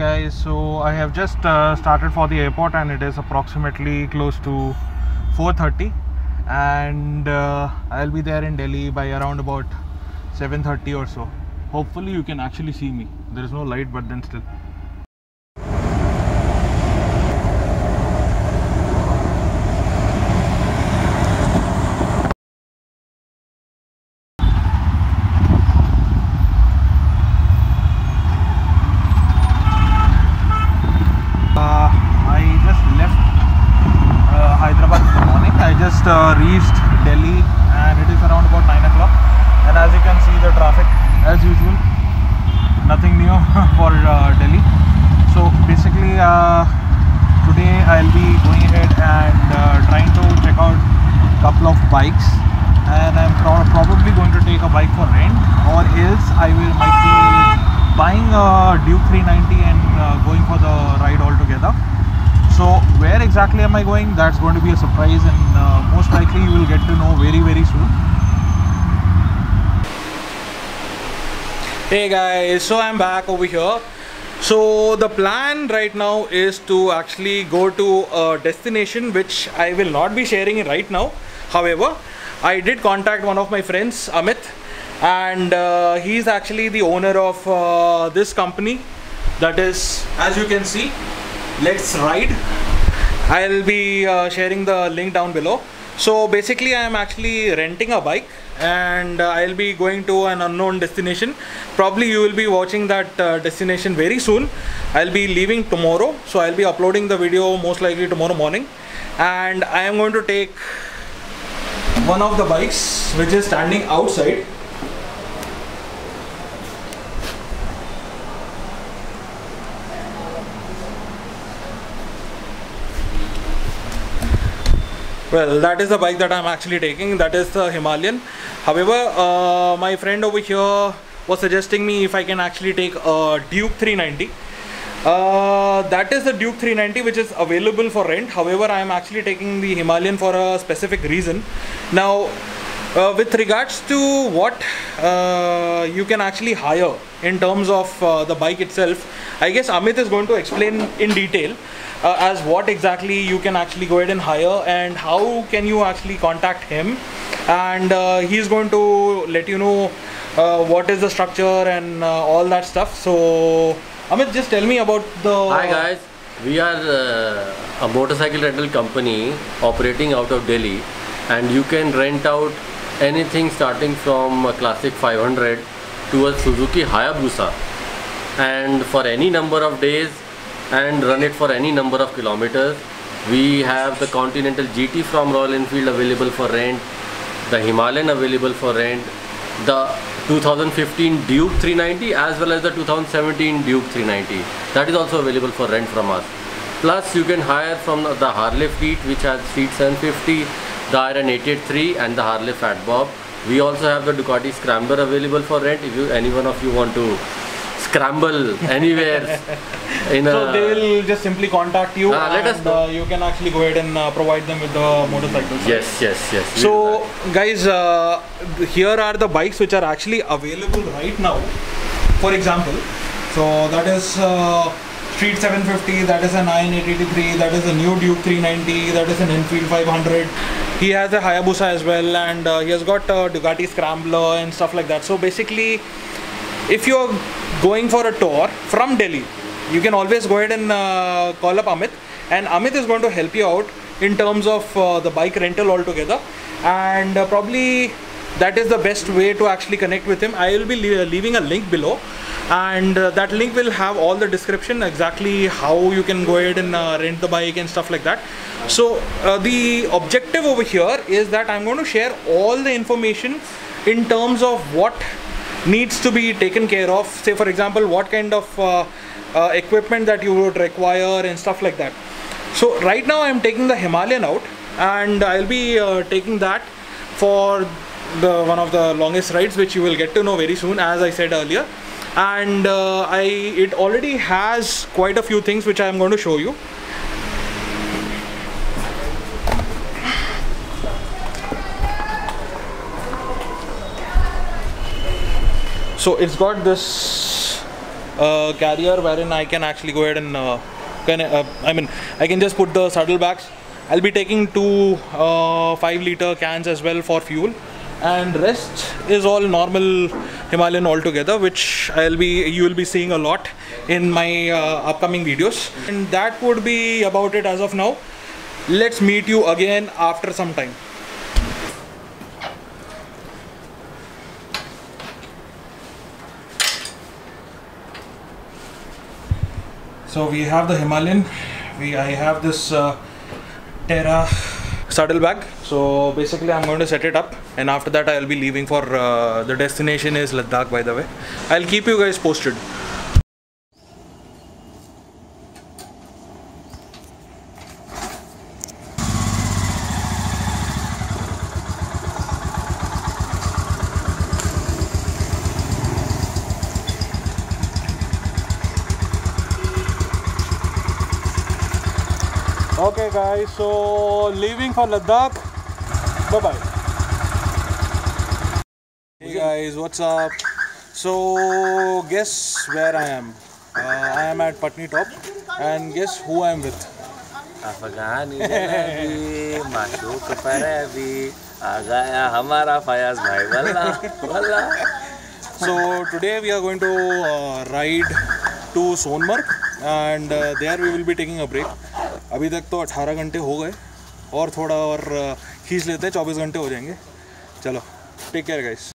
guys, so I have just started for the airport and it is approximately close to 4:30 and I'll be there in Delhi by around about 7:30 or so. Hopefully you can actually see me. There is no light, but then still. Reached Delhi and it is around about 9 o'clock, and as you can see, the traffic as usual, nothing new for Delhi. So basically today I'll be going ahead and trying to check out a couple of bikes, and I'm probably going to take a bike for rent, or else I might be buying a Duke 390 and going for the ride altogether. So where exactly am I going? That's going to be a surprise, and most likely you will get to know very soon. Hey guys, so I'm back over here. So the plan right now is to actually go to a destination which I will not be sharing right now. However, I did contact one of my friends, Amit, and he's actually the owner of this company, that is, as you can see, Let's Ride. I'll be sharing the link down below. So basically I am actually renting a bike and I'll be going to an unknown destination. Probably you will be watching that destination very soon. I'll be leaving tomorrow, so I'll be uploading the video most likely tomorrow morning, and I am going to take one of the bikes which is standing outside. Well, that is the bike that I'm actually taking. That is the Himalayan. However, my friend over here was suggesting me if I can actually take a Duke 390. That is the Duke 390 which is available for rent. However, I am actually taking the Himalayan for a specific reason. Now, with regards to what you can actually hire in terms of the bike itself, I guess Amit is going to explain in detail as what exactly you can actually go ahead and hire and how can you actually contact him, and he's going to let you know what is the structure and all that stuff. So Amit, just tell me about the... Hi guys, we are a motorcycle rental company operating out of Delhi, and you can rent out anything starting from a classic 500 to a Suzuki Hayabusa, and for any number of days, and run it for any number of kilometers. We have the Continental GT from Royal Enfield available for rent, the Himalayan available for rent, the 2015 Duke 390 as well as the 2017 Duke 390. That is also available for rent from us. Plus you can hire from the Harley fleet, which has Street 750, the Iron 883 and the Harley Fat Bob. We also have the Ducati Scrambler available for rent if any one of you want to scramble anywhere. So they will just simply contact you let us know. You can actually go ahead and provide them with the motorcycles. Yes. So guys, here are the bikes which are actually available right now. For example, so that is Street 750, that is an Iron 883, that is a new Duke 390, that is an Enfield 500. He has a Hayabusa as well, and he has got a Ducati Scrambler and stuff like that. So basically, if you are going for a tour from Delhi, you can always go ahead and call up Amit, and Amit is going to help you out in terms of the bike rental altogether, and probably that is the best way to actually connect with him. I will be leaving a link below, and that link will have all the description, exactly how you can go ahead and rent the bike and stuff like that. So the objective over here is that I'm going to share all the information in terms of what needs to be taken care of. Say for example, what kind of equipment that you would require and stuff like that. So right now I'm taking the Himalayan out, and I'll be taking that for one of the longest rides, which you will get to know very soon, as I said earlier. And it already has quite a few things which I am going to show you. So it's got this carrier wherein I can actually go ahead and I can just put the saddlebags. I'll be taking two 5-liter cans as well for fuel, and rest is all normal Himalayan altogether, which you will be seeing a lot in my upcoming videos. And that would be about it as of now. Let's meet you again after some time. So we have the Himalayan. I have this Terra saddlebag. So basically I'm going to set it up, and after that I'll be leaving for the destination is Ladakh, by the way. I'll keep you guys posted. Okay guys, so leaving for Ladakh. Bye bye. Hey guys, what's up? So guess where I am? I am at Patnitop, and guess who I am with? Afghani jalebi, Masook Parebi, aa gaya hamara Fayaz bhai, wallah. So today we are going to ride to Sonmarg, and there we will be taking a break. अभी तक तो 18 घंटे हो गए, और थोड़ा और खींच लेते हैं, 24 घंटे हो जाएंगे. चलो, टेक केयर गाइस.